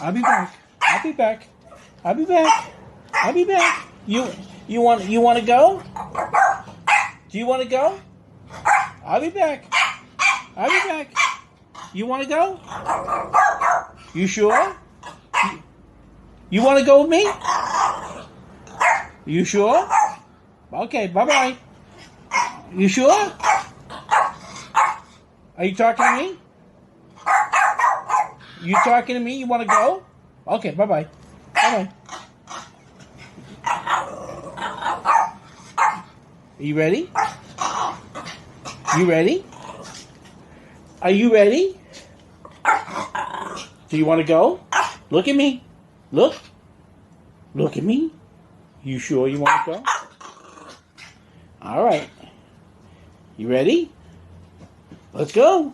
I'll be back. I'll be back. I'll be back. I'll be back. You want to go? Do you want to go? I'll be back. I'll be back. You want to go? You sure? You want to go with me? You sure? Okay, bye-bye. You sure? Are you talking to me? You talking to me? You want to go? Okay, bye-bye. Bye-bye. Are you ready? You ready? Are you ready? Do you want to go? Look at me. Look. Look at me. You sure you want to go? All right. You ready? Let's go.